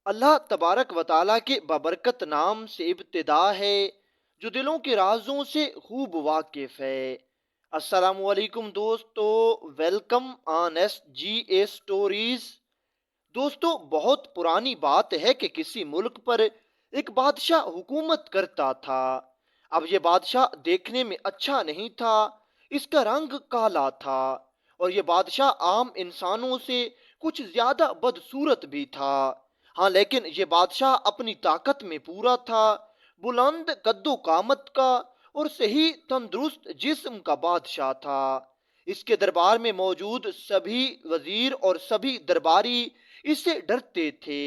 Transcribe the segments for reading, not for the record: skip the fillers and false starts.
اللہ تبارک و تعالیٰ کے بابرکت نام سے ابتدا ہے جو دلوں کے رازوں سے خوب واقف ہے۔ السلام علیکم دوستو، welcome on S G A stories. دوستو، بہت پرانی بات ہے کہ کسی ملک پر ایک بادشاہ حکومت کرتا تھا۔ اب یہ بادشاہ دیکھنے میں اچھا نہیں تھا، اس کا رنگ کالا تھا، اور یہ بادشاہ عام انسانوں سے کچھ زیادہ بدصورت بھی تھا۔ ہاں، لیکن یہ بادشاہ اپنی طاقت میں پورا تھا، بلند قد و قامت کا اور صحیح تندرست جسم کا بادشاہ تھا۔ اس کے دربار میں موجود سبھی وزیر اور سبھی درباری اس سے ڈرتے تھے،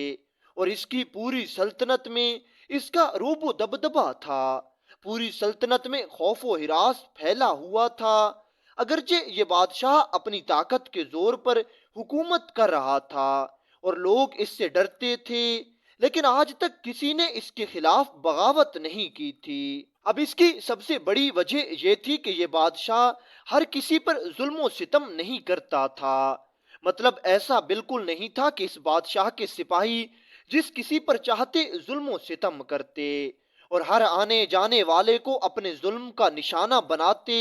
اور اس کی پوری سلطنت میں اس کا روب و دبدبہ تھا۔ پوری سلطنت میں خوف و ہراس پھیلا ہوا تھا۔ اگرچہ یہ بادشاہ اپنی طاقت کے زور پر حکومت کر رہا تھا اور لوگ اس سے ڈرتے تھے، لیکن آج تک کسی نے اس کے خلاف بغاوت نہیں کی تھی۔ اب اس کی سب سے بڑی وجہ یہ تھی کہ یہ بادشاہ ہر کسی پر ظلم و ستم نہیں کرتا تھا۔ مطلب ایسا بالکل نہیں تھا کہ اس بادشاہ کے سپاہی جس کسی پر چاہتے ظلم و ستم کرتے اور ہر آنے جانے والے کو اپنے ظلم کا نشانہ بناتے۔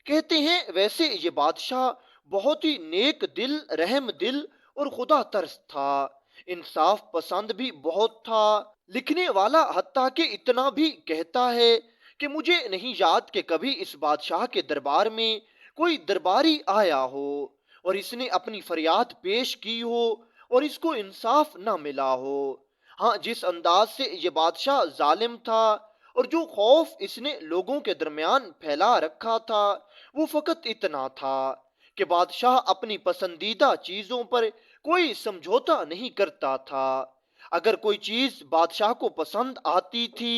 کہتے ہیں ویسے یہ بادشاہ بہت ہی نیک دل، رحم دل اور خدا ترس تھا، انصاف پسند بھی بہت تھا۔ لکھنے والا حتیٰ کہ اتنا بھی کہتا ہے کہ مجھے نہیں یاد کہ کبھی اس بادشاہ کے دربار میں کوئی درباری آیا ہو اور اس نے اپنی فریاد پیش کی ہو اور اس کو انصاف نہ ملا ہو۔ ہاں، جس انداز سے یہ بادشاہ ظالم تھا اور جو خوف اس نے لوگوں کے درمیان پھیلا رکھا تھا، وہ فقط اتنا تھا کہ بادشاہ اپنی پسندیدہ چیزوں پر کوئی سمجھوتا نہیں کرتا تھا۔ اگر کوئی چیز بادشاہ کو پسند آتی تھی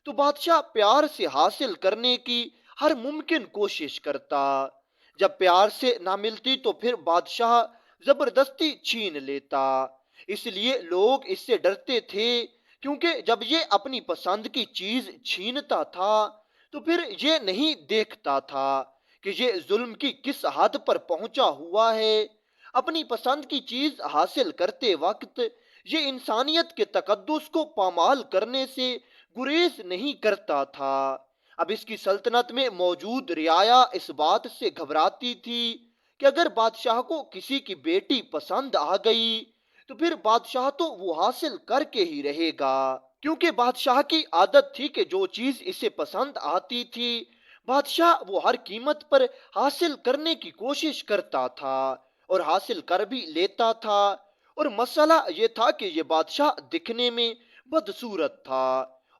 تو بادشاہ پیار سے حاصل کرنے کی ہر ممکن کوشش کرتا۔ جب پیار سے نہ ملتی تو پھر بادشاہ زبردستی چھین لیتا۔ اس لیے لوگ اس سے ڈرتے تھے، کیونکہ جب یہ اپنی پسند کی چیز چھینتا تھا تو پھر یہ نہیں دیکھتا تھا کہ یہ ظلم کی کس حد پر پہنچا ہوا ہے۔ اپنی پسند کی چیز حاصل کرتے وقت یہ انسانیت کے تقدس کو پامال کرنے سے گریز نہیں کرتا تھا۔ اب اس کی سلطنت میں موجود رعایا اس بات سے گھبراتی تھی کہ اگر بادشاہ کو کسی کی بیٹی پسند آ گئی تو پھر بادشاہ تو وہ حاصل کر کے ہی رہے گا، کیونکہ بادشاہ کی عادت تھی کہ جو چیز اسے پسند آتی تھی بادشاہ وہ ہر قیمت پر حاصل کرنے کی کوشش کرتا تھا اور حاصل کر بھی لیتا تھا۔ اور مسئلہ یہ تھا کہ یہ بادشاہ دکھنے میں بدصورت تھا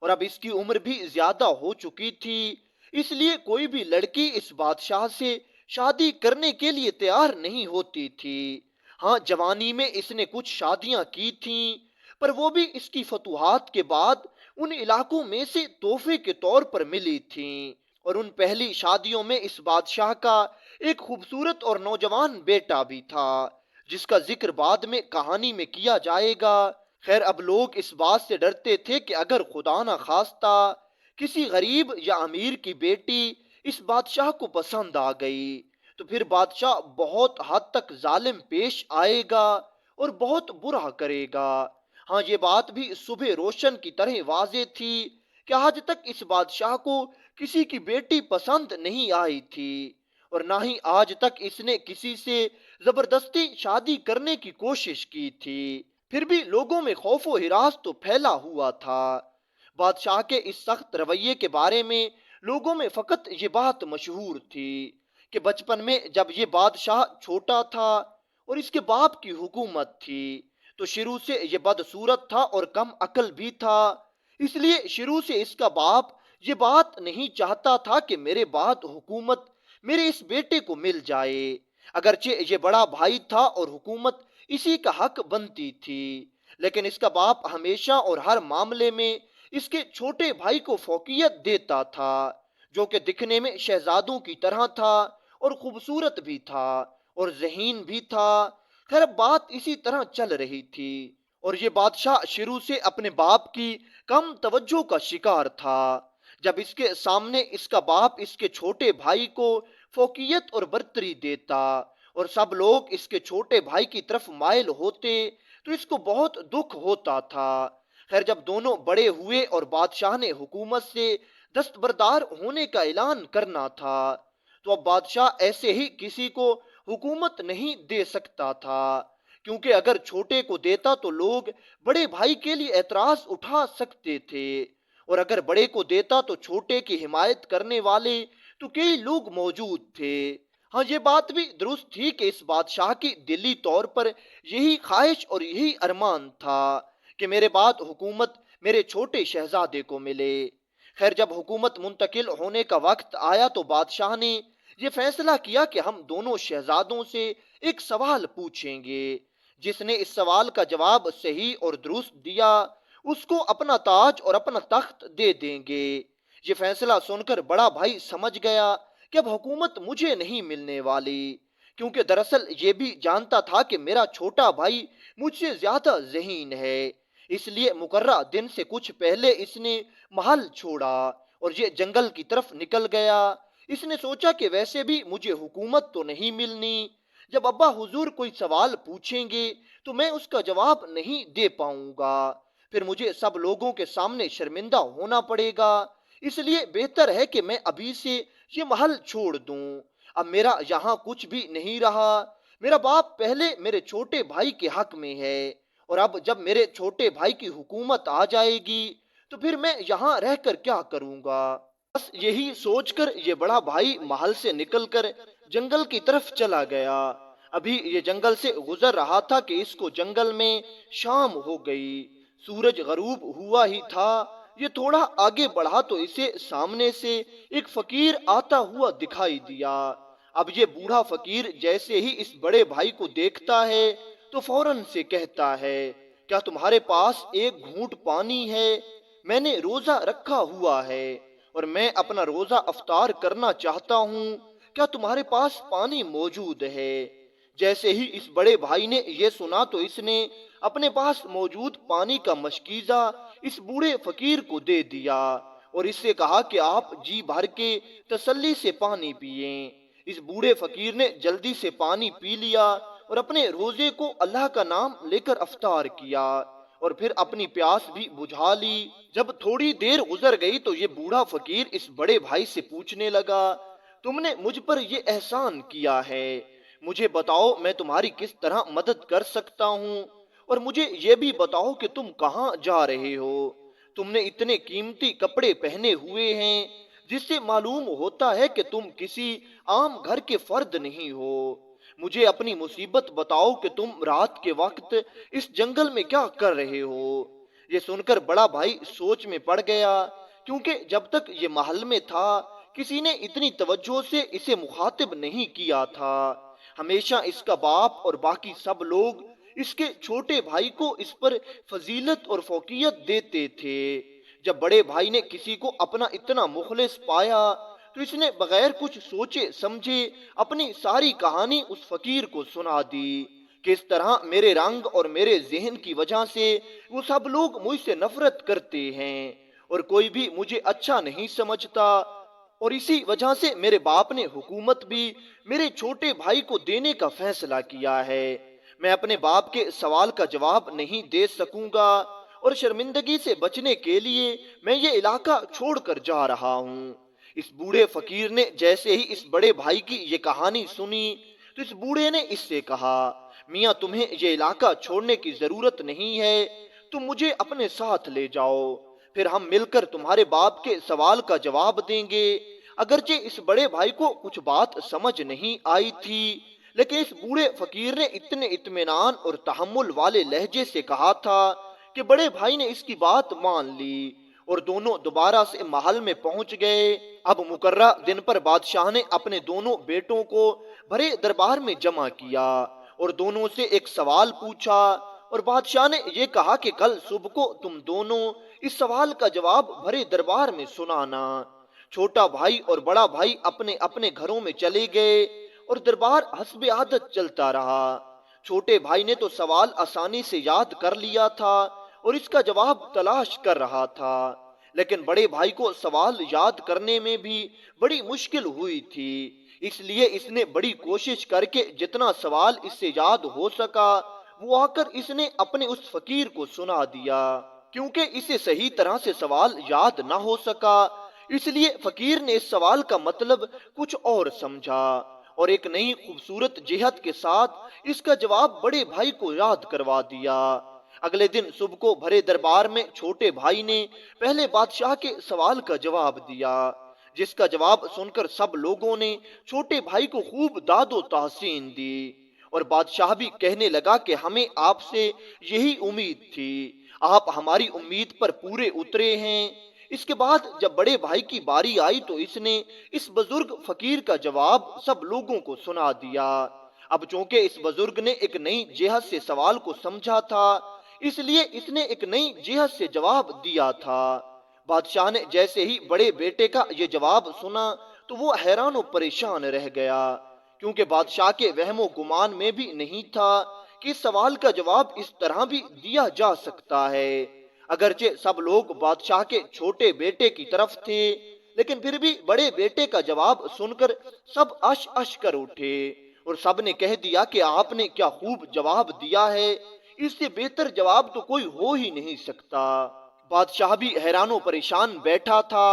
اور اب اس کی عمر بھی زیادہ ہو چکی تھی، اس لیے کوئی بھی لڑکی اس بادشاہ سے شادی کرنے کے لیے تیار نہیں ہوتی تھی۔ ہاں، جوانی میں اس نے کچھ شادیاں کی تھیں، پر وہ بھی اس کی فتوحات کے بعد ان علاقوں میں سے تحفے کے طور پر ملی تھیں، اور ان پہلی شادیوں میں اس بادشاہ کا ایک خوبصورت اور نوجوان بیٹا بھی تھا جس کا ذکر بعد میں کہانی میں کیا جائے گا۔ خیر، اب لوگ اس بات سے ڈرتے تھے کہ اگر خدا نہ خواستہ کسی غریب یا امیر کی بیٹی اس بادشاہ کو پسند آ گئی تو پھر بادشاہ بہت حد تک ظالم پیش آئے گا اور بہت برا کرے گا۔ ہاں، یہ بات بھی صبح روشن کی طرح واضح تھی کہ آج تک اس بادشاہ کو کسی کی بیٹی پسند نہیں آئی تھی، اور نہ ہی آج تک اس نے کسی سے زبردستی شادی کرنے کی کوشش کی تھی۔ پھر بھی لوگوں میں خوف و ہراس تو پھیلا ہوا تھا۔ بادشاہ کے اس سخت رویے کے بارے میں لوگوں میں فقط یہ بات مشہور تھی کہ بچپن میں جب یہ بادشاہ چھوٹا تھا اور اس کے باپ کی حکومت تھی تو شروع سے یہ بدصورت تھا اور کم عقل بھی تھا، اس لیے شروع سے اس کا باپ یہ بات نہیں چاہتا تھا کہ میرے بعد حکومت میرے اس بیٹے کو مل جائے، اگرچہ یہ بڑا بھائی تھا اور حکومت اسی کا حق بنتی تھی، لیکن اس کا باپ ہمیشہ اور ہر معاملے میں اس کے چھوٹے بھائی کو فوقیت دیتا تھا، جو کہ دکھنے میں شہزادوں کی طرح تھا اور خوبصورت بھی تھا اور ذہین بھی تھا۔ خیر، اب بات اسی طرح چل رہی تھی اور یہ بادشاہ شروع سے اپنے باپ کی کم توجہ کا شکار تھا۔ جب اس کے سامنے اس کا باپ اس کے چھوٹے بھائی کو فوقیت اور برتری دیتا اور سب لوگ اس کے چھوٹے بھائی کی طرف مائل ہوتے تو اس کو بہت دکھ ہوتا تھا۔ خیر جب دونوں بڑے ہوئے اور بادشاہ نے حکومت سے دستبردار ہونے کا اعلان کرنا تھا، تو اب بادشاہ ایسے ہی کسی کو حکومت نہیں دے سکتا تھا، کیونکہ اگر چھوٹے کو دیتا تو لوگ بڑے بھائی کے لیے اعتراض اٹھا سکتے تھے، اور اگر بڑے کو دیتا تو چھوٹے کی حمایت کرنے والے تو کئی لوگ موجود تھے۔ ہاں یہ بات بھی درست تھی کہ اس بادشاہ کی دلی طور پر یہی خواہش اور یہی ارمان تھا کہ میرے بعد حکومت میرے چھوٹے شہزادے کو ملے۔ خیر جب حکومت منتقل ہونے کا وقت آیا تو بادشاہ نے یہ فیصلہ کیا کہ ہم دونوں شہزادوں سے ایک سوال پوچھیں گے، جس نے اس سوال کا جواب صحیح اور درست دیا اس کو اپنا تاج اور اپنا تخت دے دیں گے۔ یہ فیصلہ سن کر بڑا بھائی سمجھ گیا کہ اب حکومت مجھے نہیں ملنے والی، کیونکہ دراصل یہ بھی جانتا تھا کہ میرا چھوٹا بھائی مجھ سے زیادہ ذہین ہے۔ اس لیے مقررہ دن سے کچھ پہلے اس نے محل چھوڑا اور یہ جنگل کی طرف نکل گیا۔ اس نے سوچا کہ ویسے بھی مجھے حکومت تو نہیں ملنی، جب ابا حضور کوئی سوال پوچھیں گے تو میں اس کا جواب نہیں دے پاؤں گا، پھر مجھے سب لوگوں کے سامنے شرمندہ ہونا پڑے گا۔ اس لیے بہتر ہے کہ میں ابھی سے یہ محل چھوڑ دوں، اب میرا یہاں کچھ بھی نہیں رہا۔ میرا باپ پہلے میرے چھوٹے بھائی کے حق میں ہے، اور اب جب میرے چھوٹے بھائی کی حکومت آ جائے گی تو پھر میں یہاں رہ کر کیا کروں گا۔ بس یہی سوچ کر یہ بڑا بھائی محل سے نکل کر جنگل کی طرف چلا گیا۔ ابھی یہ جنگل سے گزر رہا تھا کہ اس کو جنگل میں شام ہو گئی، سورج غروب ہوا ہی تھا۔ یہ تھوڑا آگے بڑھا تو اسے سامنے سے ایک فقیر آتا ہوا دکھائی دیا۔ اب یہ بوڑھا فقیر جیسے ہی اس بڑے بھائی کو دیکھتا ہے تو فوراً سے کہتا ہے، کیا تمہارے پاس ایک گھونٹ پانی ہے؟ میں نے روزہ رکھا ہوا ہے اور میں اپنا روزہ افطار کرنا چاہتا ہوں، کیا تمہارے پاس پانی موجود ہے؟ جیسے ہی اس بڑے بھائی نے یہ سنا تو اس نے اپنے پاس موجود پانی کا مشکیزہ اس بوڑھے فقیر کو دے دیا اور اس سے کہا کہ آپ جی بھر کے تسلی سے پانی پئیں۔ اس بوڑھے فقیر نے جلدی سے پانی پی لیا اور اپنے روزے کو اللہ کا نام لے کر افطار کیا اور پھر اپنی پیاس بھی بجھا لی۔ جب تھوڑی دیر گزر گئی تو یہ بوڑھا فقیر اس بڑے بھائی سے پوچھنے لگا، تم نے مجھ پر یہ احسان کیا ہے، مجھے بتاؤ میں تمہاری کس طرح مدد کر سکتا ہوں، اور مجھے یہ بھی بتاؤ کہ تم کہاں جا رہے ہو۔ تم نے اتنے قیمتی کپڑے پہنے ہوئے ہیں جس سے معلوم ہوتا ہے کہ تم کسی عام گھر کے فرد نہیں ہو۔ مجھے اپنی مصیبت بتاؤ کہ تم رات کے وقت اس جنگل میں کیا کر رہے ہو۔ یہ سن کر بڑا بھائی سوچ میں پڑ گیا، کیونکہ جب تک یہ محل میں تھا کسی نے اتنی توجہ سے اسے مخاطب نہیں کیا تھا۔ ہمیشہ اس کا باپ اور باقی سب لوگ اس کے چھوٹے بھائی کو اس پر فضیلت اور فوقیت دیتے تھے۔ جب بڑے بھائی نے کسی کو اپنا اتنا مخلص پایا تو اس نے بغیر کچھ سوچے سمجھے اپنی ساری کہانی اس فقیر کو سنا دی کہ اس طرح میرے رنگ اور میرے ذہن کی وجہ سے وہ سب لوگ مجھ سے نفرت کرتے ہیں اور کوئی بھی مجھے اچھا نہیں سمجھتا، اور اسی وجہ سے میرے باپ نے حکومت بھی میرے چھوٹے بھائی کو دینے کا فیصلہ کیا ہے۔ میں اپنے باپ کے سوال کا جواب نہیں دے سکوں گا اور شرمندگی سے بچنے کے لیے میں یہ علاقہ چھوڑ کر جا رہا ہوں۔ اس بوڑھے فقیر نے جیسے ہی اس بڑے بھائی کی یہ کہانی سنی تو اس بوڑھے نے اس سے کہا، میاں تمہیں یہ علاقہ چھوڑنے کی ضرورت نہیں ہے، تم مجھے اپنے ساتھ لے جاؤ، پھر ہم مل کر تمہارے باپ کے سوال کا جواب دیں گے۔ اگرچہ اس بڑے بھائی کو کچھ بات سمجھ نہیں آئی تھی، لیکن اس بوڑھے فقیر نے اتنے اطمینان اور تحمل والے لہجے سے کہا تھا کہ بڑے بھائی نے اس کی بات مان لی اور دونوں دوبارہ سے محل میں پہنچ گئے۔ اب مقررہ دن پر بادشاہ نے اپنے دونوں بیٹوں کو بڑے دربار میں جمع کیا اور دونوں سے ایک سوال پوچھا، اور بادشاہ نے یہ کہا کہ کل صبح کو تم دونوں اس سوال کا جواب بڑے دربار میں سنانا۔ چھوٹا بھائی اور بڑا بھائی اپنے اپنے گھروں میں چلے گئے اور دربار حسب عادت چلتا رہا۔ چھوٹے بھائی نے تو سوال آسانی سے یاد کر لیا تھا اور اس کا جواب تلاش کر رہا تھا، لیکن بڑے بھائی کو سوال یاد کرنے میں بھی بڑی مشکل ہوئی تھی، اس لیے اس نے بڑی کوشش کر کے جتنا سوال اس سے یاد ہو سکا وہ آ کر اس نے اپنے اس فقیر کو سنا دیا، کیونکہ اسے صحیح طرح سے سوال یاد نہ ہو سکا، اس لیے فقیر نے اس سوال کا مطلب کچھ اور سمجھا اور ایک نئی خوبصورت جہت کے ساتھ اس کا جواب بڑے بھائی کو یاد کروا دیا۔ اگلے دن صبح کو بھرے دربار میں چھوٹے بھائی نے پہلے بادشاہ کے سوال کا جواب دیا، جس کا جواب سن کر سب لوگوں نے چھوٹے بھائی کو خوب داد و تحسین دی، اور بادشاہ بھی کہنے لگا کہ ہمیں آپ سے یہی امید تھی، آپ ہماری امید پر پورے اترے ہیں۔ اس کے بعد جب بڑے بھائی کی باری آئی تو اس نے اس بزرگ فقیر کا جواب سب لوگوں کو سنا دیا۔ اب چونکہ اس بزرگ نے ایک نئی جہت سے سوال کو سمجھا تھا، اس لیے اس نے ایک نئی جہت سے جواب دیا تھا۔ بادشاہ نے جیسے ہی بڑے بیٹے کا یہ جواب سنا تو وہ حیران و پریشان رہ گیا، کیونکہ بادشاہ کے وہم و گمان میں بھی نہیں تھا کہ اس سوال کا جواب اس طرح بھی دیا جا سکتا ہے۔ اگرچہ سب لوگ بادشاہ کے چھوٹے بیٹے کی طرف تھے، لیکن پھر بھی بڑے بیٹے کا جواب سن کر سب اش اش کر اٹھے اور سب نے کہہ دیا کہ آپ نے کیا خوب جواب دیا ہے، اس سے بہتر جواب تو کوئی ہو ہی نہیں سکتا۔ بادشاہ بھی حیران و پریشان بیٹھا تھا۔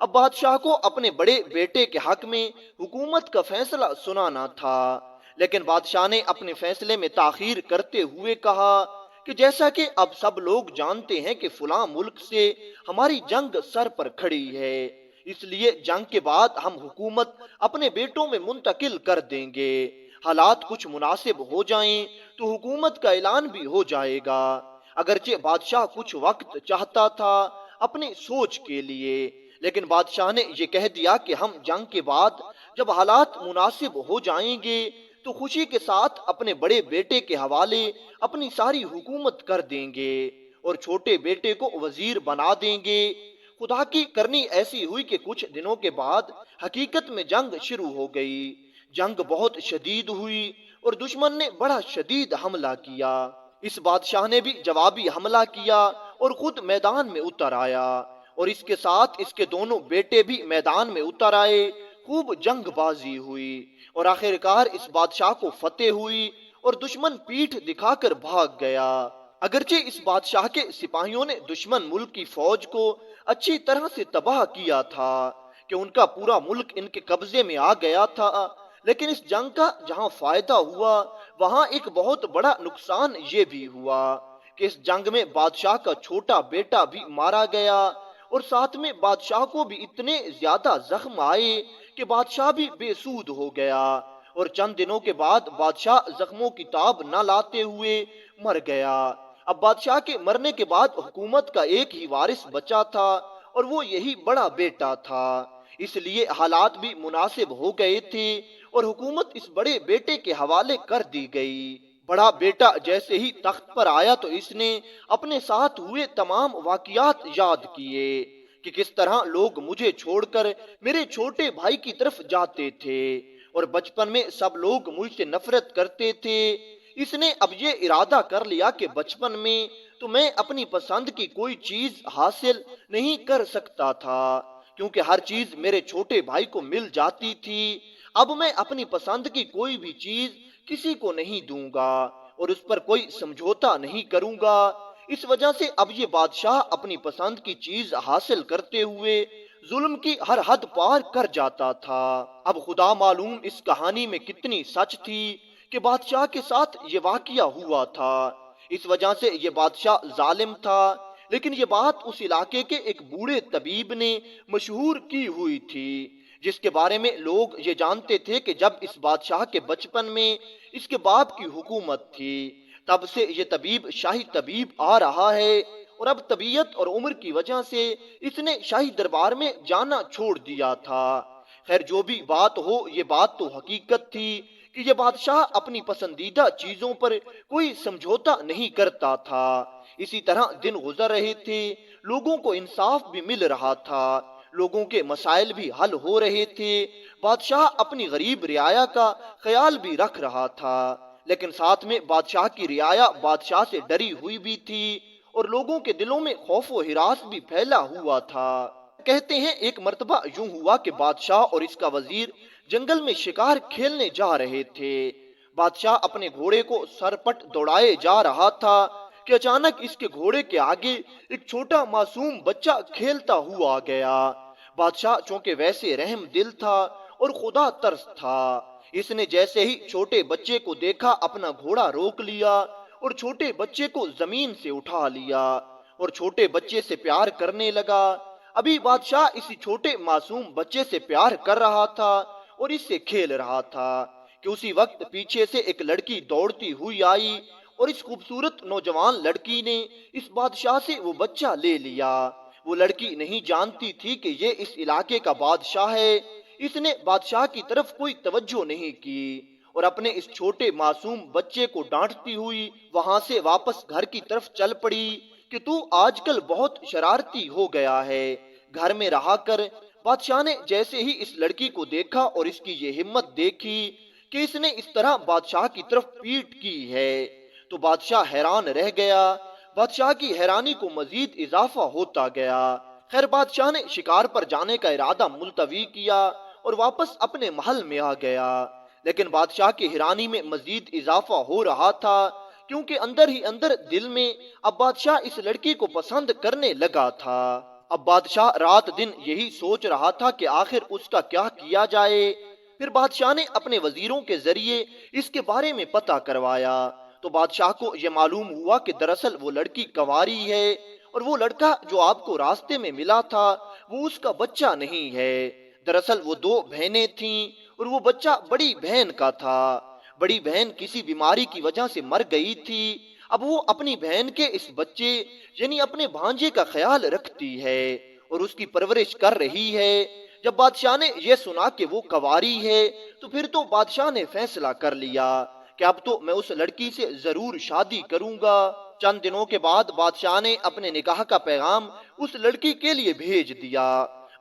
اب بادشاہ کو اپنے بڑے بیٹے کے حق میں حکومت کا فیصلہ سنانا تھا، لیکن بادشاہ نے اپنے فیصلے میں تاخیر کرتے ہوئے کہا کہ جیسا کہ اب سب لوگ جانتے ہیں کہ فلاں ملک سے ہماری جنگ سر پر کھڑی ہے، اس لیے جنگ کے بعد ہم حکومت اپنے بیٹوں میں منتقل کر دیں گے، حالات کچھ مناسب ہو جائیں تو حکومت کا اعلان بھی ہو جائے گا۔ اگرچہ بادشاہ کچھ وقت چاہتا تھا اپنی سوچ کے لیے، لیکن بادشاہ نے یہ کہہ دیا کہ ہم جنگ کے بعد جب حالات مناسب ہو جائیں گے تو خوشی کے ساتھ اپنے بڑے بیٹے کے حوالے اپنی ساری حکومت کر دیں گے اور چھوٹے بیٹے کو وزیر بنا دیں گے۔ خدا کی کرنی ایسی ہوئی کہ کچھ دنوں کے بعد حقیقت میں جنگ شروع ہو گئی۔ جنگ بہت شدید ہوئی اور دشمن نے بڑا شدید حملہ کیا۔ اس بادشاہ نے بھی جوابی حملہ کیا اور خود میدان میں اتر آیا، اور اس کے ساتھ اس کے دونوں بیٹے بھی میدان میں اتر آئے۔ خوب جنگ بازی ہوئی اور آخرکار اس بادشاہ کو فتح ہوئی اور دشمن پیٹھ دکھا کر بھاگ گیا۔ اگرچہ اس بادشاہ کے سپاہیوں نے دشمن ملک کی فوج کو اچھی طرح سے تباہ کیا تھا کہ ان کا پورا ملک ان کے قبضے میں آ گیا تھا، لیکن اس جنگ کا جہاں فائدہ ہوا وہاں ایک بہت بڑا نقصان یہ بھی ہوا کہ اس جنگ میں بادشاہ کا چھوٹا بیٹا بھی مارا گیا، اور ساتھ میں بادشاہ کو بھی اتنے زیادہ زخم آئے کہ بادشاہ بھی بے سود ہو گیا، اور چند دنوں کے بعد بادشاہ زخموں کی تاب نہ لاتے ہوئے مر گیا۔ اب بادشاہ کے مرنے کے بعد حکومت کا ایک ہی وارث بچا تھا اور وہ یہی بڑا بیٹا تھا، اس لیے حالات بھی مناسب ہو گئے تھے اور حکومت اس بڑے بیٹے کے حوالے کر دی گئی۔ بڑا بیٹا جیسے ہی تخت پر آیا تو اس نے اپنے ساتھ ہوئے تمام واقعات یاد کیے کہ کس طرح لوگ مجھے چھوڑ کر میرے چھوٹے بھائی کی طرف جاتے تھے اور بچپن میں سب لوگ مجھ سے نفرت کرتے تھے۔ اس نے اب یہ ارادہ کر لیا کہ بچپن میں تو میں اپنی پسند کی کوئی چیز حاصل نہیں کر سکتا تھا، کیونکہ ہر چیز میرے چھوٹے بھائی کو مل جاتی تھی۔ اب میں اپنی پسند کی کوئی بھی چیز کسی کو نہیں دوں گا اور اس پر کوئی سمجھوتا نہیں کروں گا۔ اس وجہ سے اب یہ بادشاہ اپنی پسند کی چیز حاصل کرتے ہوئے ظلم کی ہر حد پار کر جاتا تھا۔ اب خدا معلوم اس کہانی میں کتنی سچ تھی کہ بادشاہ کے ساتھ یہ واقعہ ہوا تھا۔ اس وجہ سے یہ بادشاہ ظالم تھا، لیکن یہ بات اس علاقے کے ایک بوڑھے طبیب نے مشہور کی ہوئی تھی، جس کے بارے میں لوگ یہ جانتے تھے کہ جب اس بادشاہ کے بچپن میں اس کے باپ کی حکومت تھی تب سے یہ طبیب شاہی طبیب آ رہا ہے، اور اب طبیعت اور عمر کی وجہ سے اس نے شاہی دربار میں جانا چھوڑ دیا تھا۔ خیر جو بھی بات ہو، یہ بات تو حقیقت تھی کہ یہ بادشاہ اپنی پسندیدہ چیزوں پر کوئی سمجھوتا نہیں کرتا تھا۔ اسی طرح دن گزر رہے تھے، لوگوں کو انصاف بھی مل رہا تھا، لوگوں کے مسائل بھی حل ہو رہے تھے، بادشاہ اپنی غریب رعایا کا خیال بھی رکھ رہا تھا، لیکن ساتھ میں بادشاہ کی رعایا بادشاہ سے ڈری ہوئی بھی تھی اور لوگوں کے دلوں میں خوف و ہراس بھی پھیلا ہوا تھا۔ کہتے ہیں ایک مرتبہ یوں ہوا کہ بادشاہ اور اس کا وزیر جنگل میں شکار کھیلنے جا رہے تھے۔ بادشاہ اپنے گھوڑے کو سرپٹ دوڑائے جا رہا تھا کہ اچانک اس کے گھوڑے کے آگے ایک چھوٹا معصوم بچہ کھیلتا ہوا آ گیا۔ بادشاہ چونکہ ویسے رحم دل تھا اور خدا ترس تھا، اس نے جیسے ہی چھوٹے بچے کو دیکھا اپنا گھوڑا روک لیا اور چھوٹے بچے کو زمین سے اٹھا لیا اور چھوٹے بچے سے پیار کرنے لگا۔ ابھی بادشاہ اسی چھوٹے معصوم بچے سے پیار کر رہا تھا اور اس سے کھیل رہا تھا کہ اسی وقت پیچھے سے ایک لڑکی دوڑتی ہوئی آئی اور اس خوبصورت نوجوان لڑکی نے اس بادشاہ سے وہ بچہ لے لیا۔ وہ لڑکی نہیں جانتی تھی کہ یہ اس علاقے کا بادشاہ ہے۔ اس نے بادشاہ کی طرف کوئی توجہ نہیں کی اور اپنے اس چھوٹے معصوم بچے کو ڈانٹتی ہوئی وہاں سے واپس گھر کی طرف چل پڑی کہ تو آج کل بہت شرارتی ہو گیا ہے، گھر میں رہا کر۔ بادشاہ نے جیسے ہی اس لڑکی کو دیکھا اور اس کی یہ ہمت دیکھی کہ اس نے اس طرح بادشاہ کی طرف پیٹ کی ہے تو بادشاہ حیران رہ گیا۔ بادشاہ کی حیرانی کو مزید اضافہ ہوتا گیا۔ خیر بادشاہ نے شکار پر جانے کا ارادہ ملتوی کیا اور واپس اپنے محل میں آ گیا، لیکن بادشاہ کی حیرانی میں مزید اضافہ ہو رہا تھا کیونکہ اندر ہی اندر دل میں اب بادشاہ اس لڑکی کو پسند کرنے لگا تھا۔ اب بادشاہ رات دن یہی سوچ رہا تھا کہ آخر اس کا کیا کیا جائے۔ پھر بادشاہ نے اپنے وزیروں کے ذریعے اس کے بارے میں پتہ کروایا تو بادشاہ کو یہ معلوم ہوا کہ دراصل وہ لڑکی کنواری ہے اور وہ لڑکا جو آپ کو راستے میں ملا تھا وہ اس کا بچہ نہیں ہے۔ دراصل وہ دو بہنیں تھیں اور وہ بچہ بڑی بہن کا تھا۔ بڑی بہن کسی بیماری کی وجہ سے مر گئی تھی۔ اب وہ اپنی بہن کے اس بچے یعنی اپنے بھانجے کا خیال رکھتی ہے اور اس کی پرورش کر رہی ہے۔ جب بادشاہ نے یہ سنا کہ وہ کنواری ہے تو پھر تو بادشاہ نے فیصلہ کر لیا کہ اب تو میں اس لڑکی سے ضرور شادی کروں گا۔ چند دنوں کے بعد بادشاہ نے اپنے نکاح کا پیغام اس لڑکی کے لیے بھیج دیا۔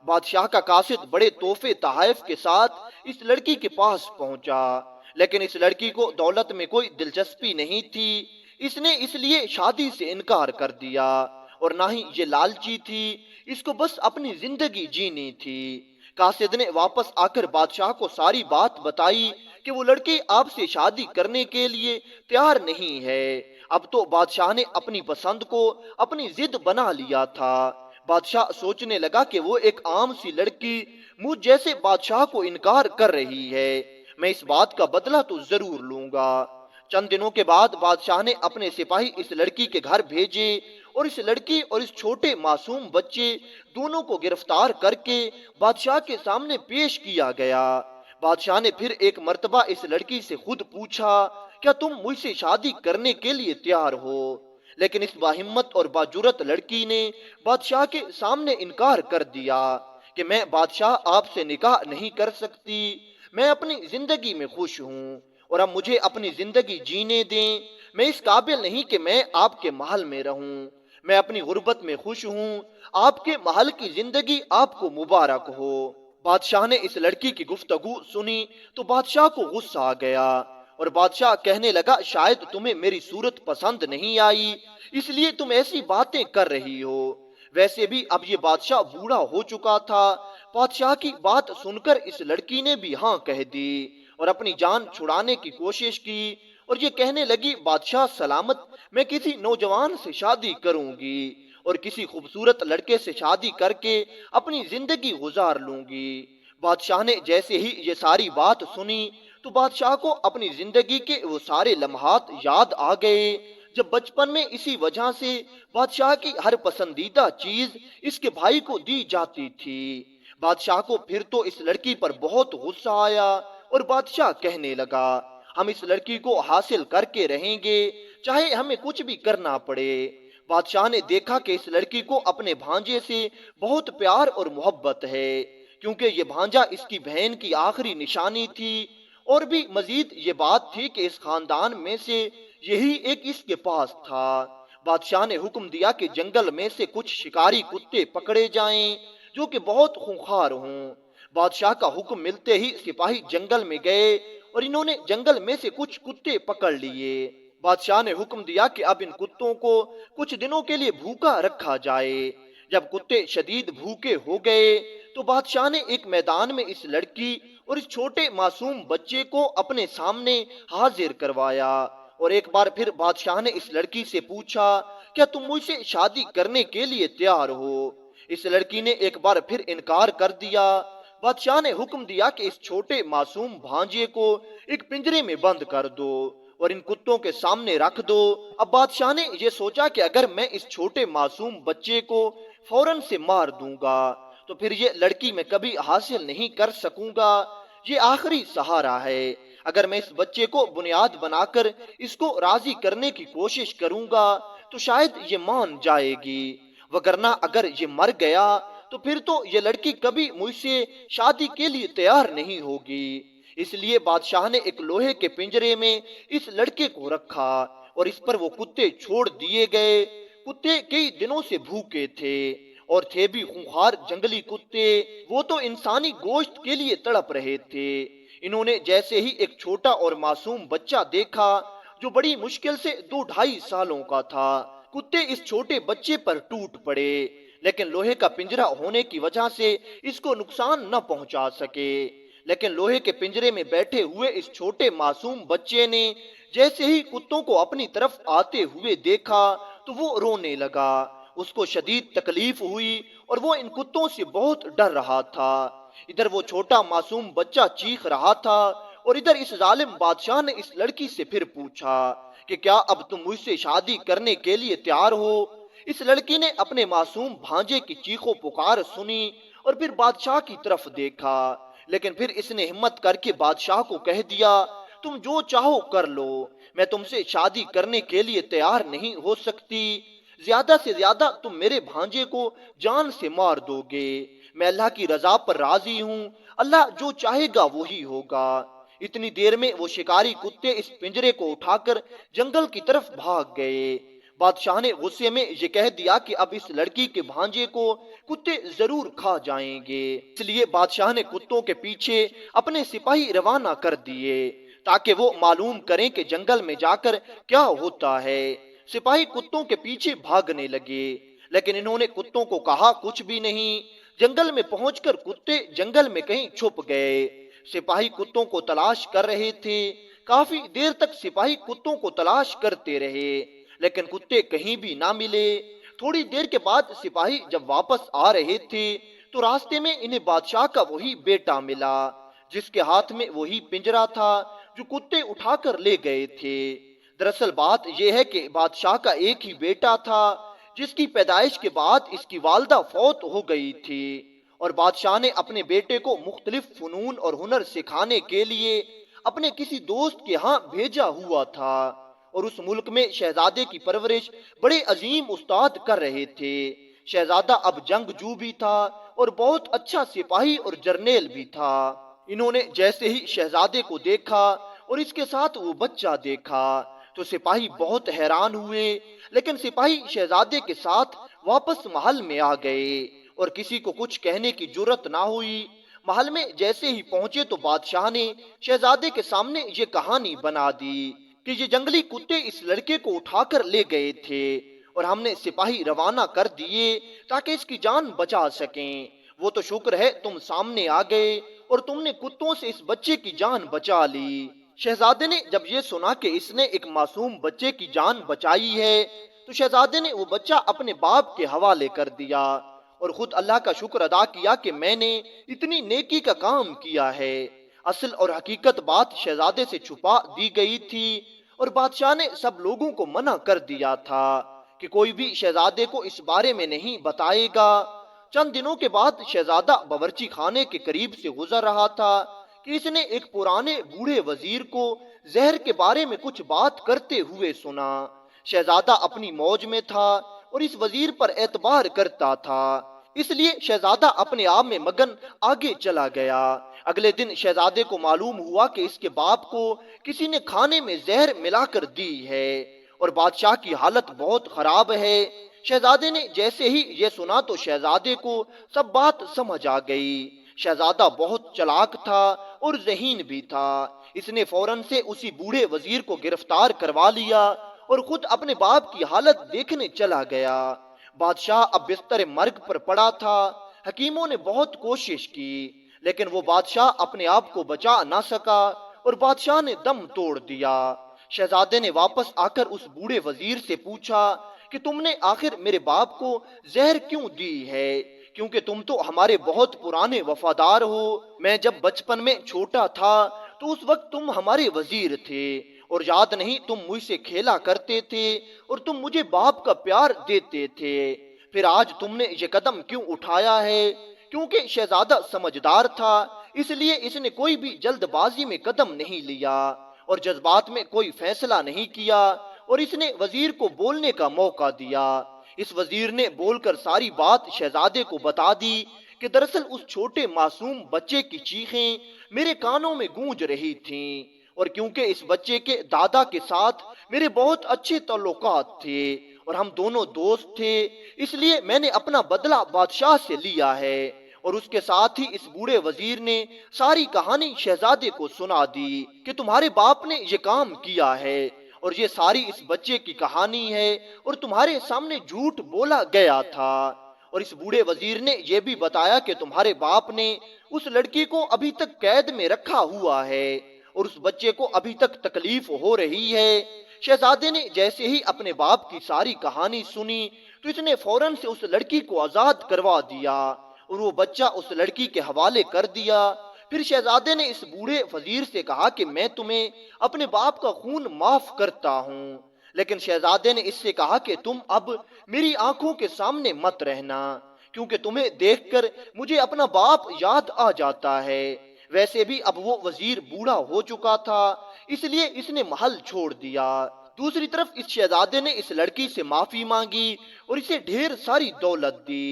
بادشاہ کا قاصد بڑے تحفے تحائف کے ساتھ اس لڑکی کے پاس پہنچا، لیکن اس لڑکی کو دولت میں کوئی دلچسپی نہیں تھی۔ اس نے اس لیے شادی سے انکار کر دیا اور نہ ہی یہ لالچی تھی، اس کو بس اپنی زندگی جینی تھی۔ قاصد نے واپس آ کر بادشاہ کو ساری بات بتائی کہ وہ لڑکی آپ سے شادی کرنے کے لیے تیار نہیں ہے۔ اب تو بادشاہ نے اپنی پسند کو اپنی ضد بنا لیا تھا۔ بادشاہ سوچنے لگا کہ وہ ایک عام سی لڑکی مجھ جیسے بادشاہ کو انکار کر رہی ہے، میں اس بات کا بدلہ تو ضرور لوں گا۔ چند دنوں کے بعد بادشاہ نے اپنے سپاہی اس لڑکی کے گھر بھیجے اور اس لڑکی اور اس چھوٹے معصوم بچے دونوں کو گرفتار کر کے بادشاہ کے سامنے پیش کیا گیا۔ بادشاہ نے پھر ایک مرتبہ اس لڑکی سے خود پوچھا، کیا تم مجھ سے شادی کرنے کے لیے تیار ہو؟ لیکن اس باہمت اور باجرت لڑکی نے بادشاہ کے سامنے انکار کر دیا کہ میں بادشاہ آپ سے نکاح نہیں کر سکتی، میں اپنی زندگی میں خوش ہوں اور اب مجھے اپنی زندگی جینے دیں، میں اس قابل نہیں کہ میں آپ کے محل میں رہوں، میں اپنی غربت میں خوش ہوں، آپ کے محل کی زندگی آپ کو مبارک ہو۔ بادشاہ نے اس لڑکی کی گفتگو سنی تو بادشاہ کو غصہ آ گیا اور بادشاہ کہنے لگا شاید تمہیں میری صورت پسند نہیں آئی اس لیے تم ایسی باتیں کر رہی ہو۔ ویسے بھی اب یہ بادشاہ بوڑھا ہو چکا تھا۔ بادشاہ کی بات سن کر اس لڑکی نے بھی ہاں کہہ دی اور اپنی جان چھڑانے کی کوشش کی اور یہ کہنے لگی بادشاہ سلامت، میں کسی نوجوان سے شادی کروں گی اور کسی خوبصورت لڑکے سے شادی کر کے اپنی زندگی گزار لوں گی۔ بادشاہ نے جیسے ہی یہ ساری بات سنی تو بادشاہ کو اپنی زندگی کے وہ سارے لمحات یاد آ گئے جب بچپن میں اسی وجہ سے بادشاہ کی ہر پسندیدہ چیز اس کے بھائی کو دی جاتی تھی۔ بادشاہ کو پھر تو اس لڑکی پر بہت غصہ آیا اور بادشاہ کہنے لگا ہم اس لڑکی کو حاصل کر کے رہیں گے چاہے ہمیں کچھ بھی کرنا پڑے۔ بادشاہ نے دیکھا کہ اس لڑکی کو اپنے بھانجے سے بہت پیار اور محبت ہے کیونکہ یہ بھانجا اس کی بہن کی آخری نشانی تھی اور بھی مزید یہ بات تھی کہ اس خاندان میں سے یہی ایک اس کے پاس تھا۔ بادشاہ نے حکم دیا کہ جنگل میں سے کچھ شکاری کتے پکڑے جائیں جو کہ بہت خونخوار ہوں۔ بادشاہ کا حکم ملتے ہی سپاہی جنگل میں گئے اور انہوں نے جنگل میں سے کچھ کتے پکڑ لیے۔ بادشاہ نے حکم دیا کہ اب ان کتوں کو کچھ دنوں کے لیے بھوکا رکھا جائے۔ جب کتے شدید بھوکے ہو گئے تو بادشاہ نے ایک میدان میں اس لڑکی اور اس چھوٹے معصوم بچے کو اپنے سامنے حاضر کروایا، اور ایک بار پھر بادشاہ نے اس لڑکی سے پوچھا، کیا تم مجھ سے شادی کرنے کے لیے تیار ہو؟ اس لڑکی نے ایک بار پھر انکار کر دیا۔ بادشاہ نے حکم دیا کہ اس چھوٹے معصوم بھانجے کو ایک پنجرے میں بند کر دو اور ان کتوں کے سامنے رکھ دو۔ اب بادشاہ نے یہ سوچا کہ اگر میں اس چھوٹے معصوم بچے کو فوراً سے مار دوں گا تو پھر یہ لڑکی میں کبھی حاصل نہیں کر سکوں گا، یہ آخری سہارا ہے۔ اگر میں اس بچے کو بنیاد بنا کر اس کو راضی کرنے کی کوشش کروں گا تو شاید یہ مان جائے گی، وگرنہ اگر یہ مر گیا تو پھر تو یہ لڑکی کبھی مجھ سے شادی کے لیے تیار نہیں ہوگی۔ اس لیے بادشاہ نے ایک لوہے کے پنجرے میں اس لڑکے کو رکھا اور اس پر وہ کتے چھوڑ دیے گئے۔ کتے کئی دنوں سے بھوکے تھے اور تھے بھی خونخوار جنگلی کتے، وہ تو انسانی گوشت کے لیے تڑپ رہے تھے۔ انہوں نے جیسے ہی ایک چھوٹا اور معصوم بچہ دیکھا جو بڑی مشکل سے 2-2.5 سالوں کا تھا، کتے اس چھوٹے بچے پر ٹوٹ پڑے، لیکن لوہے کا پنجرا ہونے کی وجہ سے اس کو نقصان نہ پہنچا سکے۔ لیکن لوہے کے پنجرے میں بیٹھے ہوئے اس چھوٹے معصوم بچے نے جیسے ہی کتوں کو اپنی طرف آتے ہوئے دیکھا تو وہ رونے لگا۔ اس کو شدید تکلیف ہوئی اور وہ ان کتوں سے بہت ڈر رہا تھا۔ ادھر وہ چھوٹا معصوم بچہ چیخ رہا تھا اور ادھر اس ظالم بادشاہ نے اس لڑکی سے پھر پوچھا کہ کیا اب تم مجھ سے شادی کرنے کے لیے تیار ہو؟ اس لڑکی نے اپنے معصوم بھانجے کی چیخو پکار سنی اور پھر بادشاہ کی طرف دیکھا، لیکن پھر اس نے ہمت کر کے بادشاہ کو کہہ دیا، تم جو چاہو کر لو، میں تم سے شادی کرنے کے لیے تیار نہیں ہو سکتی، زیادہ سے زیادہ تم میرے بھانجے کو جان سے مار دو گے، میں اللہ کی رضا پر راضی ہوں، اللہ جو چاہے گا وہی ہوگا۔ اتنی دیر میں وہ شکاری کتے اس پنجرے کو اٹھا کر جنگل کی طرف بھاگ گئے۔ بادشاہ نے غصے میں یہ کہہ دیا کہ اب اس لڑکی کے بھانجے کو کتے ضرور کھا جائیں گے، اس لیے بادشاہ نے کتوں کے پیچھے اپنے سپاہی روانہ کر دیے تاکہ وہ معلوم کریں کہ جنگل میں جا کر کیا ہوتا ہے۔ سپاہی کتوں کے پیچھے بھاگنے لگے، لیکن انہوں نے کتوں کو کہا کچھ بھی نہیں۔ جنگل میں پہنچ کر کتے جنگل میں کہیں چھپ گئے۔ سپاہی کتوں کو تلاش کر رہے تھے، کافی دیر تک سپاہی کتوں کو تلاش کرتے رہے، لیکن کتے کہیں بھی نہ ملے۔ تھوڑی دیر کے بعد سپاہی جب واپس آ رہے تھے تو راستے میں انہیں بادشاہ کا وہی بیٹا ملا جس کے ہاتھ میں وہی پنجرا تھا جو کتے اٹھا کر لے گئے تھے۔ دراصل بات یہ ہے کہ بادشاہ کا ایک ہی بیٹا تھا جس کی پیدائش کے بعد اس کی والدہ فوت ہو گئی تھی، اور بادشاہ نے اپنے بیٹے کو مختلف فنون اور ہنر سکھانے کے لیے اپنے کسی دوست کے ہاں بھیجا ہوا تھا، اور اس ملک میں شہزادے کی پرورش بڑے عظیم استاد کر رہے تھے۔ شہزادہ اب جنگجو بھی تھا اور بہت اچھا سپاہی اور جرنیل بھی تھا۔ انہوں نے جیسے ہی شہزادے کو دیکھا اور اس کے ساتھ وہ بچہ دیکھا تو سپاہی بہت حیران ہوئے، لیکن سپاہی شہزادے کے ساتھ واپس محل میں آ گئے اور کسی کو کچھ کہنے کی جرت نہ ہوئی۔ محل میں جیسے ہی پہنچے تو بادشاہ نے شہزادے کے سامنے یہ کہانی بنا دی کہ یہ جنگلی کتے اس لڑکے کو اٹھا کر لے گئے تھے اور ہم نے سپاہی روانہ کر دیے تاکہ اس کی جان بچا سکیں۔ وہ تو شکر ہے تم سامنے آ گئے اور تم نے کتوں سے اس بچے کی جان بچا لی۔ شہزادے نے جب یہ سنا کہ اس نے ایک معصوم بچے کی جان بچائی ہے تو شہزادے نے وہ بچہ اپنے باپ کے حوالے کر دیا اور خود اللہ کا شکر ادا کیا کہ میں نے اتنی نیکی کا کام کیا ہے۔ اصل اور حقیقت بات شہزادے سے چھپا دی گئی تھی اور بادشاہ نے سب لوگوں کو منع کر دیا تھا کہ کوئی بھی شہزادے کو اس بارے میں نہیں بتائے گا۔ چند دنوں کے بعد شہزادہ باورچی خانے کے قریب سے گزر رہا تھا کہ اس نے ایک پرانے بوڑھے وزیر کو زہر کے بارے میں کچھ بات کرتے ہوئے سنا۔ شہزادہ اپنی موج میں تھا اور اس وزیر پر اعتبار کرتا تھا، اس لیے شہزادہ اپنے آپ میں مگن آگے چلا گیا۔ اگلے دن شہزادے کو معلوم ہوا کہ اس کے باپ کو کسی نے کھانے میں زہر ملا کر دی ہے اور بادشاہ کی حالت بہت خراب ہے۔ شہزادے نے جیسے ہی یہ سنا تو شہزادے کو سب بات سمجھ آ گئی۔ شہزادہ بہت چلاک تھا اور ذہین بھی تھا، اس نے فوراً سے اسی بوڑھے وزیر کو گرفتار کروا لیا اور خود اپنے باپ کی حالت دیکھنے چلا گیا۔ بادشاہ اب بستر مرگ پر پڑا تھا۔ حکیموں نے بہت کوشش کی لیکن وہ بادشاہ اپنے آپ کو بچا نہ سکا اور بادشاہ نے دم توڑ دیا۔ شہزادے نے واپس آ کر اس بوڑھے وزیر سے پوچھا کہ تم نے آخر میرے باپ کو زہر کیوں دی ہے، کیونکہ تم تو ہمارے بہت پرانے وفادار ہو۔ میں جب بچپن میں چھوٹا تھا تو اس وقت تم ہمارے وزیر تھے، اور یاد نہیں تم مجھ سے کھیلا کرتے تھے اور تم مجھے باپ کا پیار دیتے تھے، پھر آج تم نے یہ قدم کیوں اٹھایا ہے؟ کیونکہ شہزادہ سمجھدار تھا، اس لیے اس نے کوئی بھی جلد بازی میں قدم نہیں لیا اور جذبات میں کوئی فیصلہ نہیں کیا، اور اس نے وزیر کو بولنے کا موقع دیا۔ اس وزیر نے بول کر ساری بات شہزادے کو بتا دی کہ دراصل اس چھوٹے معصوم بچے کی چیخیں میرے کانوں میں گونج رہی تھیں، اور کیونکہ اس بچے کے دادا کے ساتھ میرے بہت اچھے تعلقات تھے اور ہم دونوں دوست تھے، اس لیے میں نے اپنا بدلہ بادشاہ سے لیا ہے۔ اور اس کے ساتھ ہی اس بوڑھے وزیر نے ساری کہانی شہزادے کو سنا دی کہ تمہارے باپ نے یہ کام کیا ہے اور یہ ساری اس بچے کی کہانی ہے اور تمہارے سامنے جھوٹ بولا گیا تھا۔ اور اس بوڑھے وزیر نے یہ بھی بتایا کہ تمہارے باپ نے اس لڑکی کو ابھی تک قید میں رکھا ہوا ہے اور اس بچے کو ابھی تک تکلیف ہو رہی ہے۔ شہزادے نے جیسے ہی اپنے باپ کی ساری کہانی سنی تو اس نے فوراً سے اس لڑکی کو آزاد کروا دیا اور وہ بچہ اس لڑکی کے حوالے کر دیا۔ پھر شہزادے نے اس بوڑھے وزیر سے کہا کہ میں تمہیں اپنے باپ کا خون معاف کرتا ہوں، لیکن شہزادے نے اس سے کہا کہ تم اب میری آنکھوں کے سامنے مت رہنا، کیونکہ تمہیں دیکھ کر مجھے اپنا باپ یاد آ جاتا ہے۔ ویسے بھی اب وہ وزیر بوڑھا ہو چکا تھا، اس لیے اس نے محل چھوڑ دیا۔ دوسری طرف اس شہزادے نے اس لڑکی سے معافی مانگی اور اسے ڈھیر ساری دولت دی،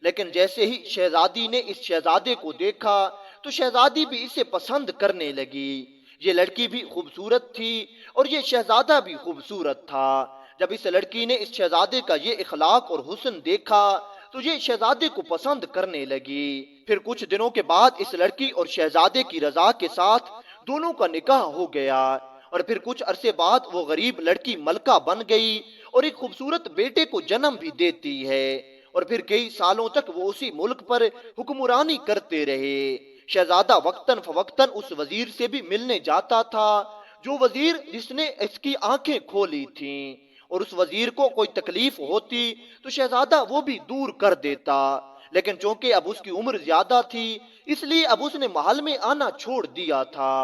لیکن جیسے ہی شہزادی نے اس شہزادے کو دیکھا تو شہزادی بھی اسے پسند کرنے لگی۔ یہ لڑکی بھی خوبصورت تھی اور یہ شہزادہ بھی خوبصورت تھا۔ جب اس لڑکی نے اس شہزادے کا یہ اخلاق اور حسن دیکھا تو یہ شہزادے کو پسند کرنے لگی۔ پھر کچھ دنوں کے بعد اس لڑکی اور شہزادے کی رضا کے ساتھ دونوں کا نکاح ہو گیا، اور پھر کچھ عرصے بعد وہ غریب لڑکی ملکہ بن گئی اور ایک خوبصورت بیٹے کو جنم بھی دیتی ہے، اور پھر کئی سالوں تک وہ اسی ملک پر حکمرانی کرتے رہے۔ شہزادہ وقتاً فوقتاً اس وزیر سے بھی ملنے جاتا تھا جو وزیر جس نے اس کی آنکھیں کھولی تھیں، اور اس وزیر کو کوئی تکلیف ہوتی تو شہزادہ وہ بھی دور کر دیتا، لیکن چونکہ اب اس کی عمر زیادہ تھی اس لیے اب اس نے محل میں آنا چھوڑ دیا تھا۔